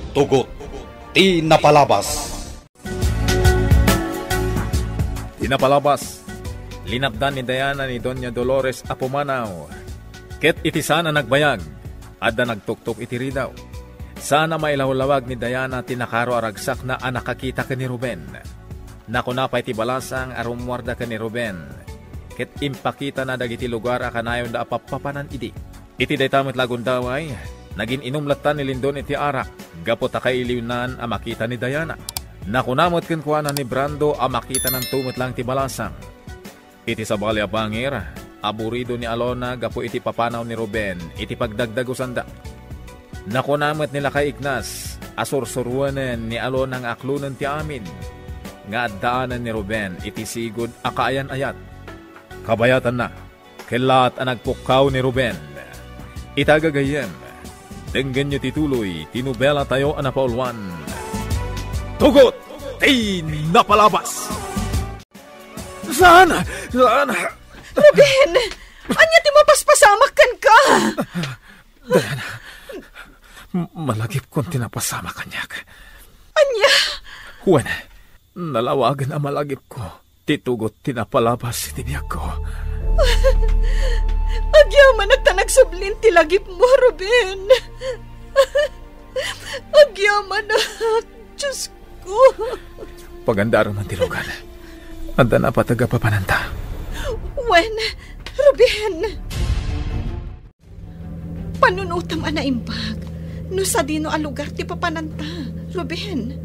Tugot, ti napalabas. Tinapalabas, linapdan ni Diana ni Doña Dolores Apumanaw. Ket iti sana nagbayag, adda nagtuktok iti ridaw. Sana mailawlawag ni Diana tinakaro aragsak na anakakita ka ni Ruben. Nakunapay ti balasang arumwarda ka ni Ruben. Ket impakita na dagiti lugar akanayon da apapapanan idi. Iti daytamit lagundaway, naging inumlatan ni Lindon iti arak. Gapot akailiwnan ang makita ni Diana. Nakunamot kinkuanan ni Brando ang makita ng tumot lang ti balasang. Iti sabali abangir, aburido ni Alona gapo iti papanaw ni Ruben, iti pagdagdagusanda. Nakunamot nila kay Ignas, asursuruanen ni Alona ang aklunan ti amin. Nga addaanan ni Ruben, iti sigod akaayan-ayat. Kabayatan na, kilat ang nagpukaw ni Ruben. Itagagayem, denggan nyo tituloy, tinubela tayo ang napaulwan. Tugot, ti napalabas! Saan? Ruben! Anya ti mapaspasamak ka? Diana, malagip kong tinapasamak kanyak. Anya? Huwag, nalawagan ang malagip ko. Titugot tinapalabas iti biyag ko. Agyaman at nagsublin ti lagip mo, Ruben. Agyaman at Diyos ko. Pagandaro man tilugan. Anda na pataga papananta. Wen, Ruben. Panunutam ana imbag. No sa dino a lugar ti papananta, Ruben.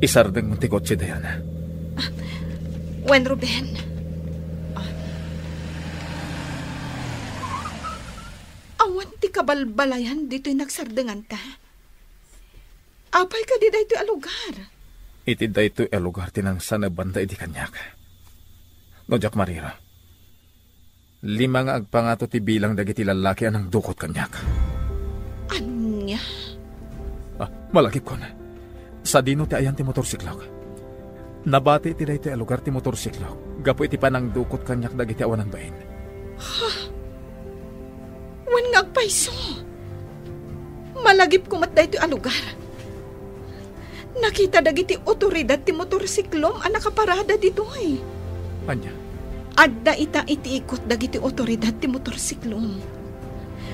Isardeng mo ti kotse, Diana. Wen, Ruben. Awan ti kabalbalayan dito'y nagsardengan ta. Apay ka di daytoy a lugar. Iti daytoy a lugar tinang sana banda iti kanyak. No, Jack Marira. 5 nga agpangato ti bilang dagiti lalaki anang dukot kanyak. Anya? Malagip ko na. Sa dino ti ayan ti motorsiklok. Nabati iti daytoy a lugar ti motorsiklok. Gapo iti panang dukot kanyak dagiti awanan bain. Wan nga agpaiso. Malagip kumat daytoy a lugar. Nakita dagiti otoridad ti motorsiklom ang nakaparada ditoy. Anya? Adda ita iti ikot dagiti otoridad ti motorsiklom.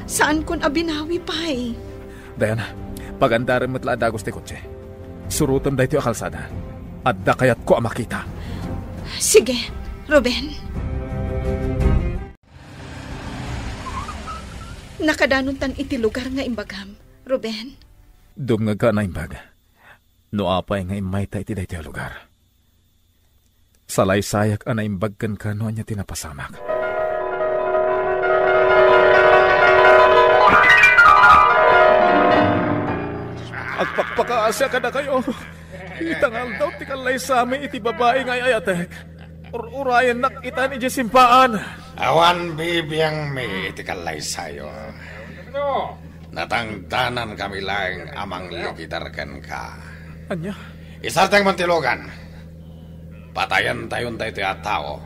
Saan kon abinawi pay? Diana, pagandaran mo't laadagos ti kotse. Surutom dahito yung kalsada. Adda kayat ko ang makita. Sige, Ruben. Nakadanon tan iti lugar nga imbagam, Ruben. Dumngag ka na imbaga. No apay nga imayta iti dahito yung lugar. Salay-sayak ana imbagkan ka no anya tinapasamak. Agpakpakaasya ka na kayo. Itangal daw ti kalay sa amin iti babae nga ayatek. Urayan nakita ni Jesimpaan. Awan bibiyang may iti kalay sayo. Natangtanan kami lang amang likitarkan ka. Anya? Isartang mantilogan. Patayan tayon tayo tiya tao.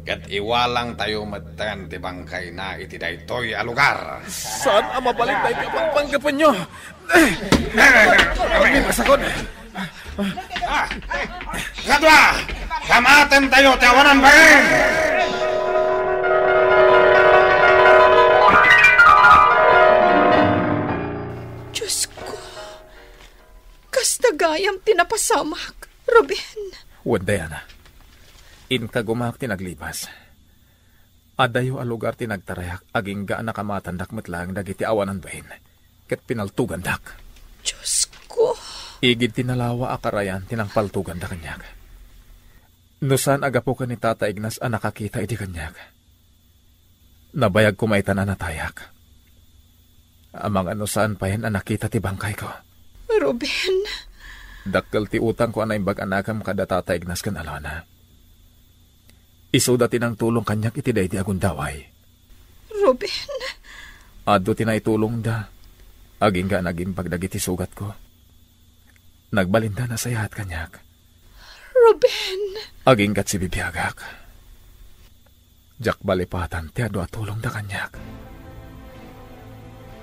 Kat iwalang tayo matan ti bangkay na iti daytoy a lugar. Saan ang mabalik tayo kapang panggapan nyo? May masakot. Kadwa! Kamaten tayo tiyawanan ba rin? Diyos ko. Kastagayam tinapasamak, Ruben. Huwag, Diana. Inkagumak tinaglipas. Adayo a lugar tinagtarayak aging gaan nakamatandak matlang dagiti awanan bahin. Ket pinaltugan dak. Diyos ko. Igid tinalawa akarayan tinangpaltugan da kanyak. Nusan agapo ka ni Tata Ignas ang nakakita iti kanyak. Nabayag kumaitan na natayak. Amang anusan pa yan ang nakita ti bangkay ko. Ruben. Dakkel ti utang ko anay bag-anakam kada Tata Ignas kan Alana. Isuda tinang tulong kanyak iti day ti agundaway. Ruben. Ado tinaitulong da. Aging ka naging pagdagiti sugat ko. Nagbalinda na sayahat kanyak. Ruben. Aging kat si bibiyagak. Jak balipatan ti ado atulong da kanyak.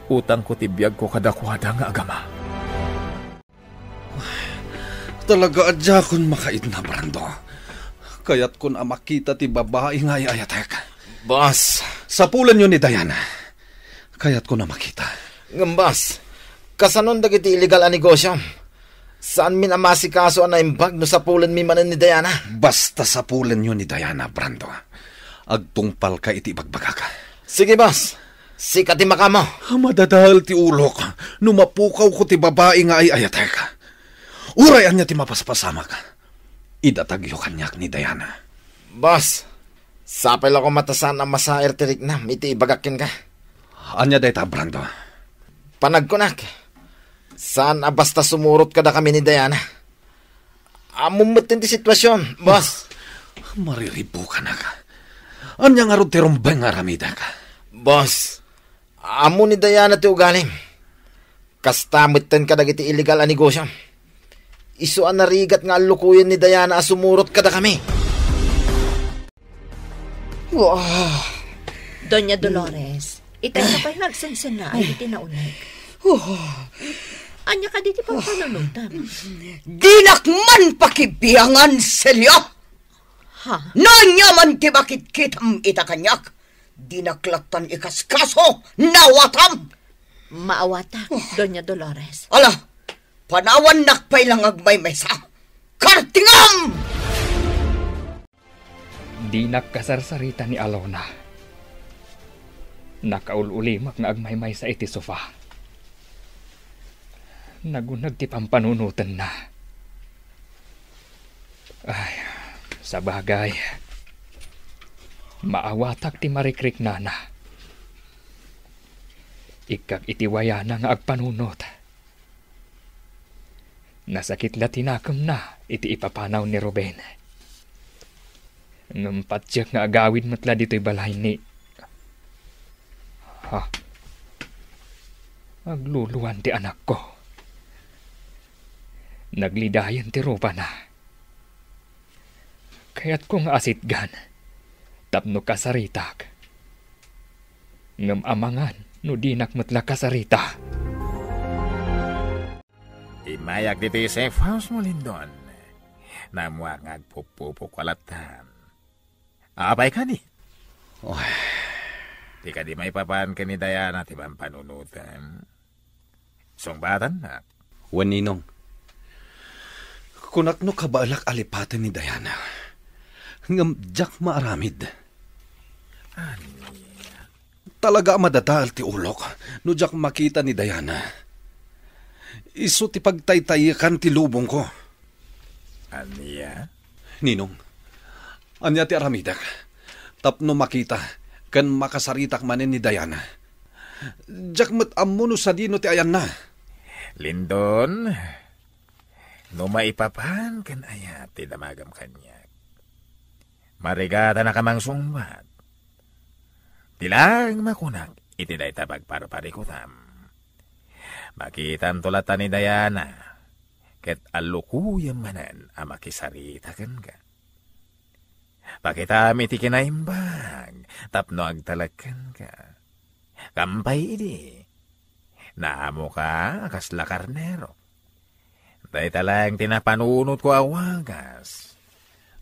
Utang ko ti biyag ko kadakwada nga agama. Talaga adya kun makait na, Brando. Kayat kun makita ti babae nga ayatek. Boss. Sa pulan yun ni Diana. Kayat ko na makita. Ngambas, kasanon dagiti illegal a negosyo. Saan min amasikaso na imbag no sa pulan mi manan ni Diana? Basta sa pulan yun ni Diana, Brando. Agtungpal ka iti bagbagaka. Sige, boss. Sikat ti makamo. Madadahal ti ulok. Numapukaw ko ti babae nga ay ayatek. Urayan niya ti mapaspasamak. Idatagyo kanyak ni Diana. Boss, sapay ako matasan ang masaer tirik na. Iti ibagakin ka. Anya dayta, Brando. Panagkunak. Saan basta sumurot ka na kami ni Diana? Amumutin ti sitwasyon, boss. Mariribo ka na ka. Anya nga ron ti rumbeng aramida ka. Boss, amo ni Diana ti ugalim. Kastamutin ka dagiti illegal a negosyo. Isu ang narigat nga lukuyan ni Diana sumurot ka na kami. Wow. Doña Dolores, itay ka pa'y nagsansan na ay itinaunag. Anya ka diti pang panunutan. Dinakman pakibiyangan, Celia. Ha? Nanyaman ti bakit kitam itakanyak. Dinaklatan ikaskaso, nawatam. Maawata, Doña Dolores. Ala, panawan nakpay lang agmay mesa. Kartingam! Di nakasarsarita ni Alona. Nakaululimak nga agmaymay sa iti sofa. Nagunag ti pampanunutan na. Ay, sa bagay. Maawatak ti marikrik nana. Ikag itiwaya na nga agpanunot. Nasakit la tinakam na iti ipapanaw ni Ruben. Ngampatsyak nga agawid matla dito'y balay ni. Ha? Agluluwan ti anak ko. Naglidayan ti ropa na. Kaya't kung asitgan, tapno kasaritak. Ngam amangan, no dinak matla kasarita. Imayag dito yung safe house mo, Lindon. Namuang agpupupukwalatan. Apay ka ni. Oh. Di ka di may papan ka ni Diana, tibang panunutan. Sungbatan na. Waninong. Kunak no kabalak alipatan ni Diana. Ngam jak maaramid. Talaga madadal ti ulok. No jak makita ni Diana. Isu ti pagtaytayakan ti lubong ko. Aniya? Ninong. Anya ti aramidak. Tapno makita. Kan makasaritak manin ni Diana. Jak matamuno sa dino ti ayan na. Lindon, no maipapan kan ayat ti damagam kanya. Marigata na kamang sungbat. Tilang makunak iti day tabag parparikutam. Makitan tulatan ni Diana, ket alukuyam manan ang makisaritakan ka. Pakitami ti kinaimbag, tapno agtalakan ka. Kampay idi. Naamo ka, kasla karnero. Day talang tinapanunot ko awagas.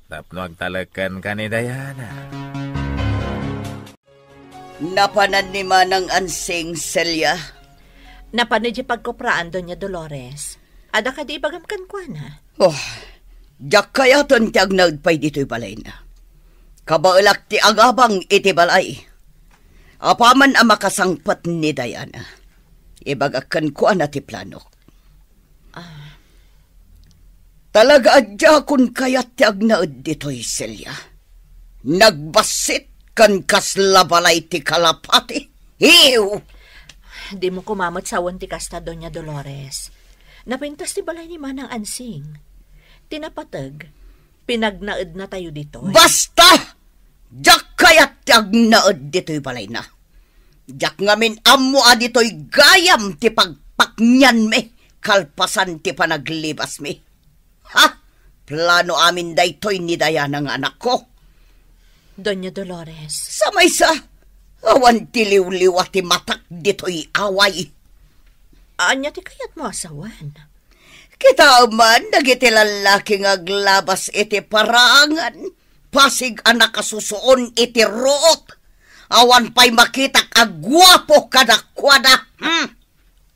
Tapno agtalakan ka ni Diana. Napanan ni Manang Ansing, Celia. Napanadya pagkupraan, Doña Dolores. Ada ka di bagamkan kwa na. Oh, jak kaya ton ti agnaud pay dito'y balay na. Kabaulak ti agabang iti balay. Apaman ang makasangpat ni Diana. Ibagakan ko na ti plano. Talaga adya kun kayat ti agnaud dito'y Celia. Nagbasit kan kasla balay ti kalapati. Hiw! Di mo kumamot sa ti kasta, Doña Dolores. Napintas ti balay ni Manang Ansing. Tinapatag, pinagnaed na tayo dito. Basta! Jak kayat ti agnaud dito'y balay na. Jak ngamin amo dito'y gayam ti pagpaknyan me. Kalpasan ti panaglibas me. Ha? Plano amin daytoy ni Diana ng anak ko. Doña Dolores. Samay sa awan ti liw-liw ti matak dito'y away. Anya ti kayat mo asawan? Kita man, dagiti lalaki nga glabas iti parangan. Pasig anak kasusuon iti root. Awan pa'y makitak agwapo kadakwada.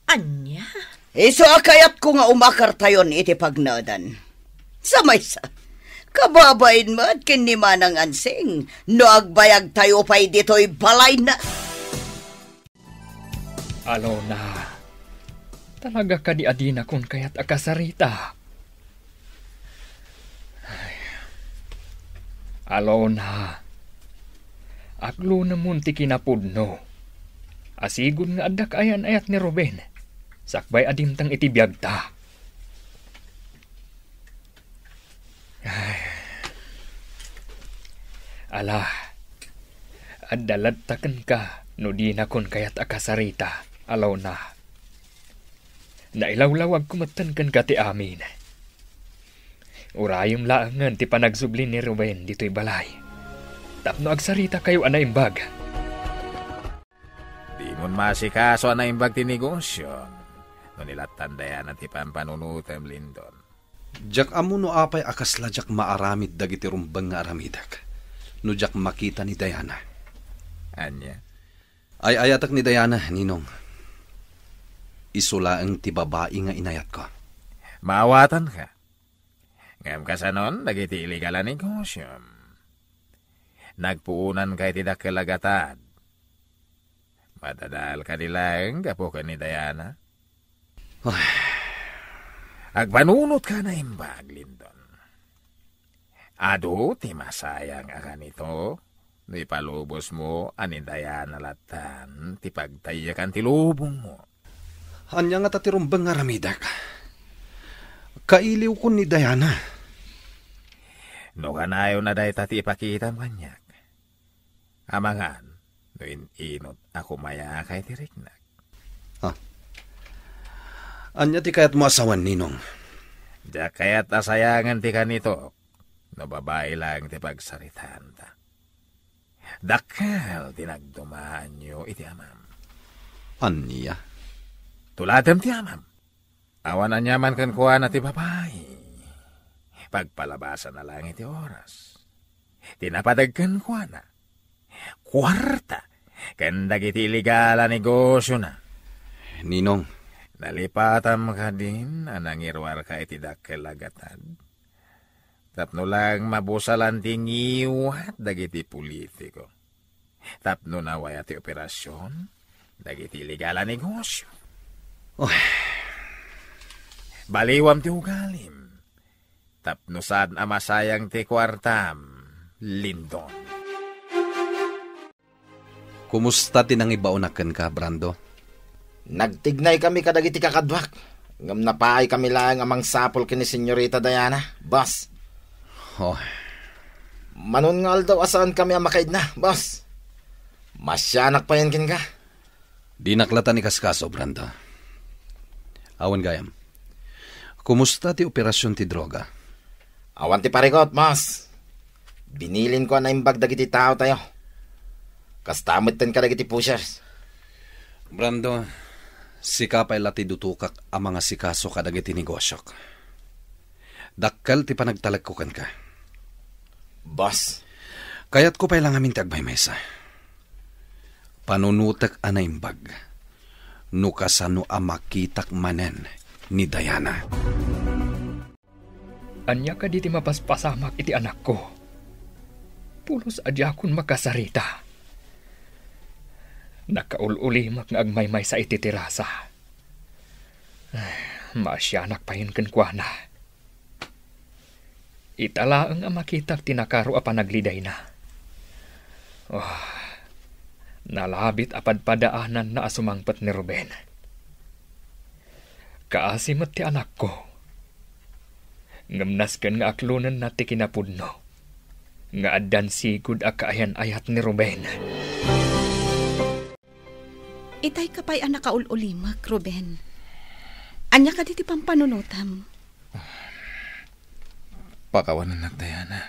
Anya? Iso akayat ko nga umakar tayon iti pagnadan. Samaysa, kababain mo at kinimanang ansing, no agbayag tayo pa'y dito'y balay na. Alona, talaga ka di adina kung kaya't akasarita. Alona, aglo na munti kinapudno. Asigon nga adak ayan ayat ni Ruben. Sakbay adimtang itibiyag ta. Ala, adalad taken ka no di na kon kaya't akasarita. Alaw na. Nailawlawag kumatan kan ka ti amin. Urayom laangan ti panagsublin ni Ruben dito'y balay. Tapno agsarita kayo anaimbag. Di mon masikaso anaimbag ti negosyo. No nilatandayan at ti pampanunutem lindon. Jak amo no apay akasla jak maaramid dagiti rumbang nga aramidak. No jak makita ni Diana. Anya? Ay ayatak ni Diana, Ninong. Isula ang ti babae nga inayat ko. Maawatan ka. Ngam kasanon, dagiti iligalan negosyo. Nagpuunan kay tidak kalagatad. Madadal ka nilang kapo ka ni Diana. Agpanunot ka na imbag, Lindon. Ado, ti masayang akan ito. Ni palubos mo, anin Diana latan, ti pagtayakan ti lubong mo. Anya nga tatirumbang nga ramidak. Kailiw ko ni Diana. No kanayo na dahi tati ipakita manyak. Amangan, no inot ako maya kay tiriknak. Anya ti kayat mo asawan, Ninong. Diya kaya't asayangan ti kanito. No babae lang ti pagsaritaan ta. Dakal tinagdumaan nyo iti amam. Anya? Tuladam ti amam. Awan na nyaman kan kuha na ti babae. Pagpalabasan na lang iti oras. Tinapadagkan kuha na. Kwarta. Kandag iti iligala negosyo na. Ninong. Nalipatam ka din, anangirwar ka iti dakkelagatan. Tapno lang mabusalan ti ngiwat dagiti politiko. Tapno naway ati operasyon, dagiti iligala negosyo. Baliwam ti ugalim. Tapno saan amasayang ti kwartam, Lindon. Kumusta tinangibaunakan ka, Brando? Nagtignay kami kadagiti kakadwak. Ngam napaay kami lang amang sapol kini Senyorita Diana, boss. Manungal daw asaan kami ang makaid na, boss. Masyanak pa yan kin ka. Di naklatan ni kaskaso, Brando. Awan gayam. Kumusta ti operasyon ti droga? Awan ti parikot, boss. Binilin ko na imbag dagiti tao tayo. Kastamit ten ka dagiti pushers. Brando, sikapay lati dutukak ang mga sikaso kadagiti negosyok. Dakkal ti panagtalagkukan ka. Boss. Kaya't ko pa'y lang amin ti agbay mesa. Panunutak anaimbag. Nukasano amakitak manen ni Diana. Anya ka diti mapaspasamak iti anak ko. Pulos adya akong makasarita. Nakaululimak nga agmaymay sa iti tirasa. Maasyanak pa yun kankwana. Italaang ang makitak tinakaro a panagliday na. Nalabit apadpadaanan na asumangpat ni Ruben. Kaasimat ti anak ko. Ngamnaskan nga aklunan na ti kinapudno. Nga addan sigud a kaayan ayat ni Ruben. Itay ka pa'y anak kaululimak, Ruben. Anya ka diti pampanunutam. Pakawanan na, Diana.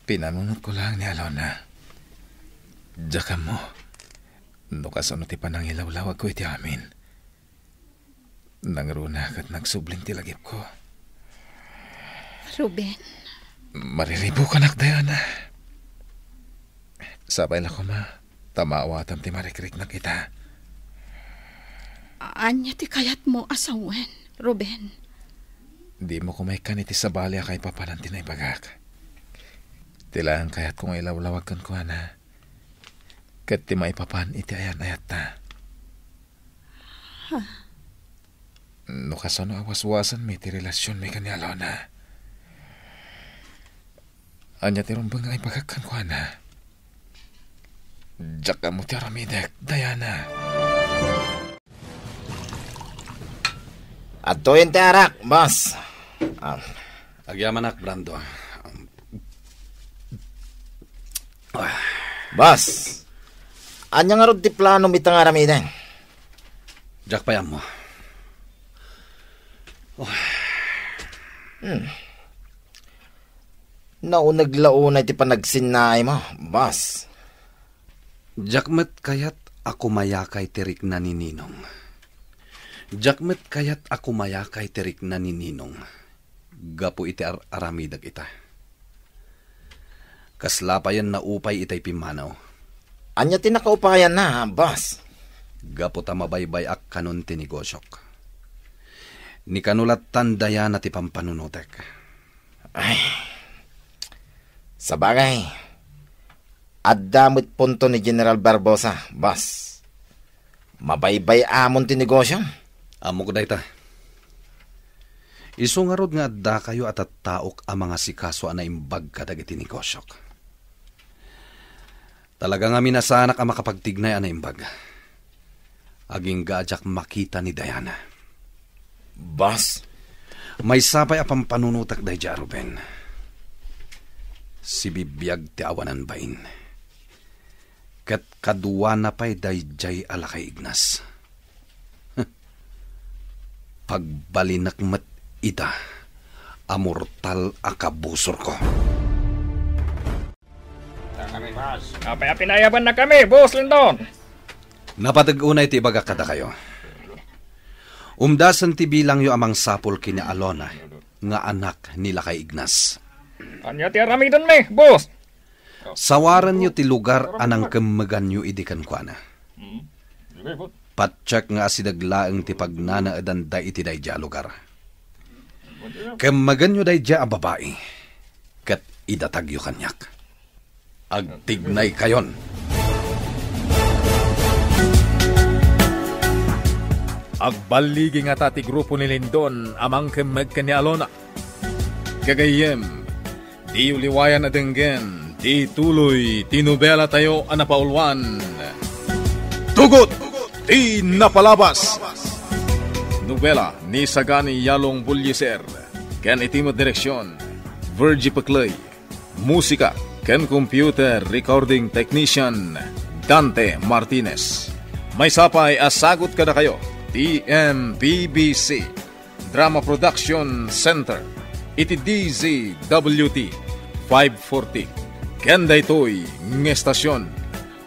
Pinanunot ko lang ni Alona. Diyan mo. No kasano ti panangilawlawag ko iti amin. Nangruna kat nagsubling tilagip ko. Ruben, Mariribo ka nak, Diana. Sabay lang ko tamawatam ti marikrik na kita. anya ti kayat mo asawen, Ruben. Di mo kumaikan iti sabali kay papananti na ibagak. Tilaan kayat kung ilawlawag kan ko na. Kat ti maipapan iti ayan-ayat na. No kasano awas-wasan may ti relasyon may kanyalo na. Anya ti rumbang ay bagakkan ko na. Diyak ka mo ti aramidek, Diana. At to yung tiarak, boss. Agyaman ak, Brando. Boss, anya nga ron ti plano mitang aramiden? Jack payam mo. Naunaglaunay ti panagsinay mo, boss. Jack met kayat ako mayakay tirik na ni Ninong. Jakmet kayat ako mayakay tirik na ni Ninong. Gapo iti aramidag ita. Kaslapayan na upay itay pimanaw. Anya tinakaupayan na, boss. Gapo ta mabaybay ak kanon tinigosyok. Ni kanulat tandaya na ti pampanunutek. Ay, sabagay. Addamit punto ni General Barbosa, boss. Mabaybay amon ti negosyo. Amo ko dayta. Isungarod nga adda kayo at taok ang mga sikaso na imbag kadag iti negosyok. Talaga nga minasanak ang makapagtignay na imbag. Aging gajak makita ni Diana. Boss? May sapay apang panunutak day ja, Ruben. Si bibiyag ti awanan bain. Kat kadwa na pa'y dayjay alakay ignas. Pagbalinak mat ida, amortal akabusor ko. Pinayaban na kami, Boss Lindon. Napatag-unay ti ibaga kada kayo. Umdasan ti bilang yo amang sapol kina Alona, nga anak nila kay Ignas. Anya ti aramidan me, Boss. Sawaran nyo ti lugar anang kemagan nyo idikan kwa na. Patsak nga asidaglaang ti pagnanaadan da iti day ja lugar. Kemagan nyo day ja a babae. Kat idatag yo kanyak. Agtignay kayon. Agbaligi nga tati grupo ni Lindon amang kemeg ni Alona. Gagayem, di uliwayan na denggen. Di tuloy, tinubela tayo anapaulwan. Tugot! Di napalabas! Nobela ni Sagani Yalong Bulyeser. Ken itimod direksyon. Virgie Paclay. Musika. Ken computer recording technician. Dante Martinez. May sapay asagot kada kayo. TMPBC. Drama Production Center. Iti DZWT 540. Kenda ito'y ng estasyon.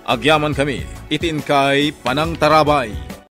Agyaman kami, itin kay Panang Tarabay.